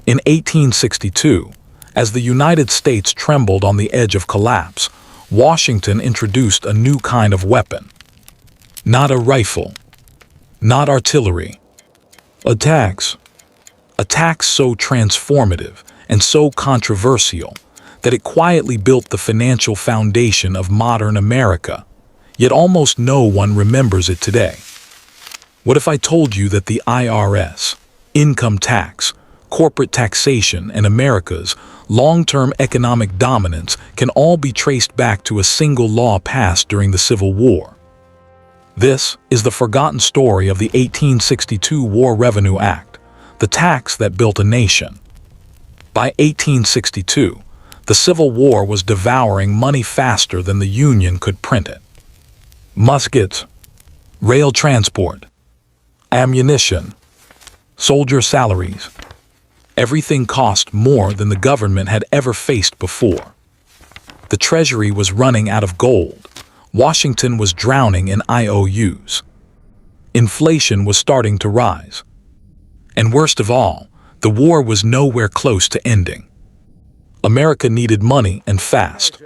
In 1862, as the United States trembled on the edge of collapse, Washington introduced a new kind of weapon. Not a rifle, not artillery, a tax. A tax so transformative and so controversial that it quietly built the financial foundation of modern America, yet almost no one remembers it today. What if I told you that the IRS, income tax, corporate taxation, and America's long-term economic dominance can all be traced back to a single law passed during the Civil War? This is the forgotten story of the 1862 War Revenue Act, the tax that built a nation. By 1862, the Civil War was devouring money faster than the Union could print it. Muskets, rail transport, ammunition, soldier salaries. Everything cost more than the government had ever faced before. The Treasury was running out of gold. Washington was drowning in IOUs. Inflation was starting to rise. And worst of all, the war was nowhere close to ending. America needed money and fast.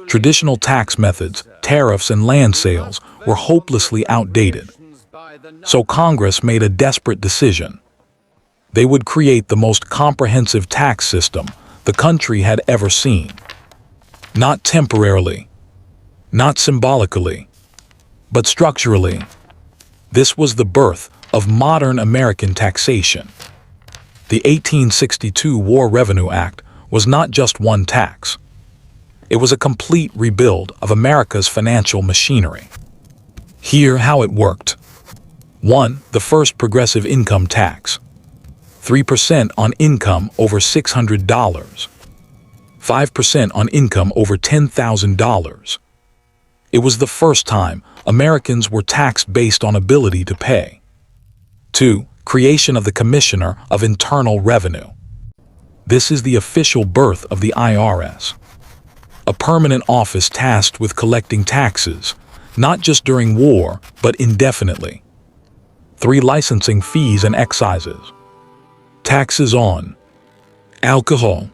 Traditional tax methods, tariffs, and land sales were hopelessly outdated. So Congress made a desperate decision. They would create the most comprehensive tax system the country had ever seen. Not temporarily, not symbolically, but structurally. This was the birth of modern American taxation. The 1862 War Revenue Act was not just one tax. It was a complete rebuild of America's financial machinery. Hear how it worked. 1. The first progressive income tax. 3% on income over $600. 5% on income over $10,000. It was the first time Americans were taxed based on ability to pay. 2. Creation of the Commissioner of Internal Revenue. This is the official birth of the IRS. A permanent office tasked with collecting taxes, not just during war, but indefinitely. 3. Licensing fees and excises. Taxes on alcohol,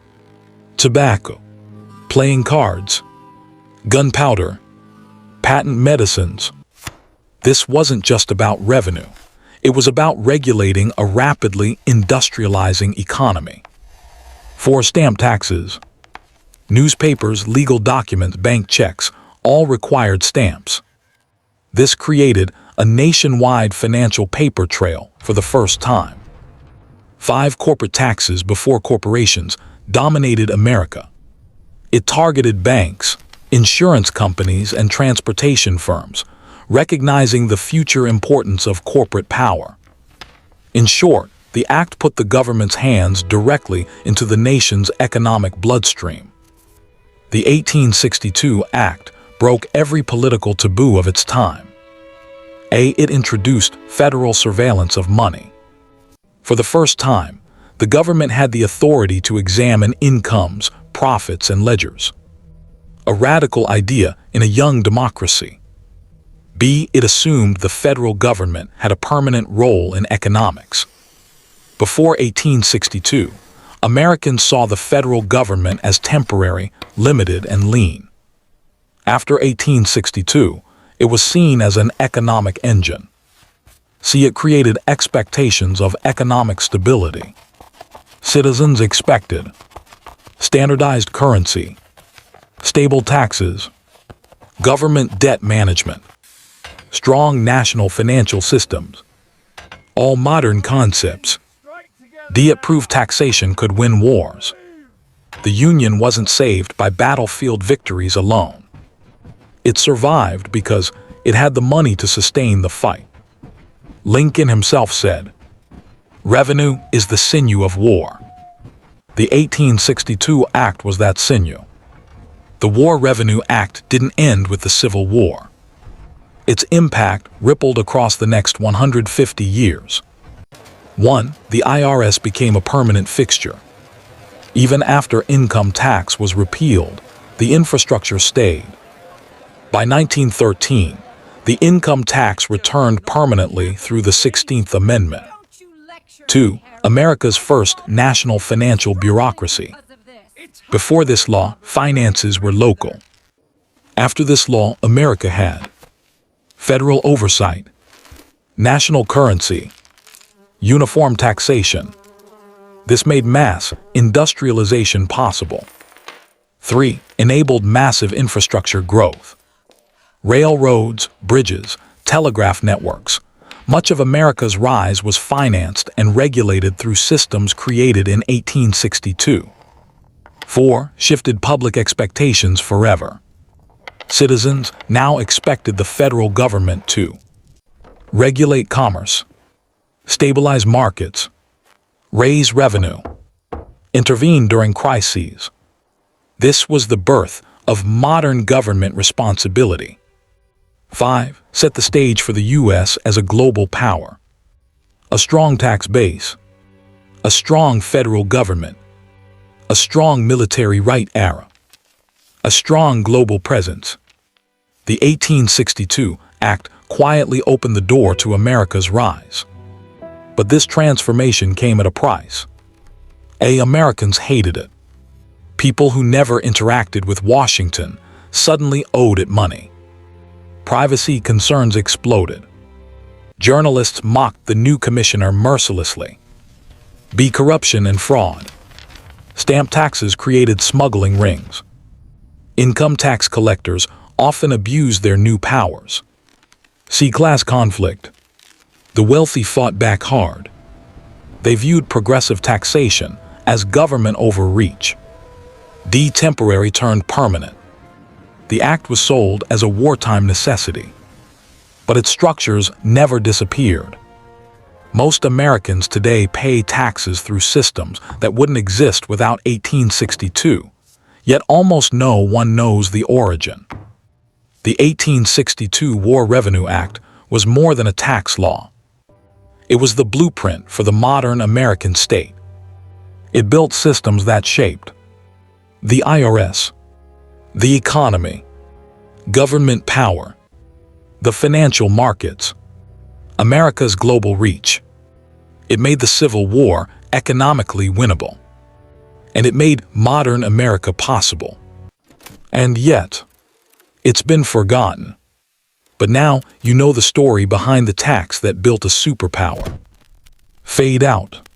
tobacco, playing cards, gunpowder, patent medicines. This wasn't just about revenue. It was about regulating a rapidly industrializing economy. 4. Stamp taxes. Newspapers, legal documents, bank checks, all required stamps. This created a nationwide financial paper trail for the first time. 5. Corporate taxes before corporations dominated America. It targeted banks, insurance companies, and transportation firms, recognizing the future importance of corporate power. In short, the act put the government's hands directly into the nation's economic bloodstream. The 1862 Act broke every political taboo of its time. It introduced federal surveillance of money. For the first time, the government had the authority to examine incomes, profits, and ledgers. A radical idea in a young democracy. It assumed the federal government had a permanent role in economics. Before 1862, Americans saw the federal government as temporary, limited, and lean. After 1862, it was seen as an economic engine. See, it created expectations of economic stability. Citizens expected standardized currency, stable taxes, government debt management, strong national financial systems, all modern concepts. It proved taxation could win wars. The Union wasn't saved by battlefield victories alone. It survived because it had the money to sustain the fight. Lincoln himself said, "Revenue is the sinew of war." The 1862 Act was that sinew. The War Revenue Act didn't end with the Civil War. Its impact rippled across the next 150 years. 1. The IRS became a permanent fixture. Even after income tax was repealed, the infrastructure stayed. By 1913, the income tax returned permanently through the 16th Amendment. 2. America's first national financial bureaucracy. Before this law, finances were local. After this law, America had federal oversight, national currency, uniform taxation. This made mass industrialization possible. 3. Enabled massive infrastructure growth. Railroads, bridges, telegraph networks. Much of America's rise was financed and regulated through systems created in 1862. 4. Shifted public expectations forever. Citizens now expected the federal government to regulate commerce, stabilize markets, raise revenue, intervene during crises. This was the birth of modern government responsibility. 5. Set the stage for the U.S. as a global power. A strong tax base, a strong federal government, a strong military right era, a strong global presence. The 1862 Act quietly opened the door to America's rise. But this transformation came at a price. Americans hated it. People who never interacted with Washington suddenly owed it money. Privacy concerns exploded. Journalists mocked the new commissioner mercilessly. Corruption and fraud. Stamp taxes created smuggling rings. Income tax collectors often abused their new powers. Class conflict. The wealthy fought back hard. They viewed progressive taxation as government overreach. Temporary turned permanent. The act was sold as a wartime necessity. But its structures never disappeared. Most Americans today pay taxes through systems that wouldn't exist without 1862, yet almost no one knows the origin. The 1862 War Revenue Act was more than a tax law. It was the blueprint for the modern American state. It built systems that shaped the IRS, the economy, government power, the financial markets, America's global reach. It made the Civil War economically winnable. And it made modern America possible. And yet, it's been forgotten. But now you know the story behind the tax that built a superpower. Fade out.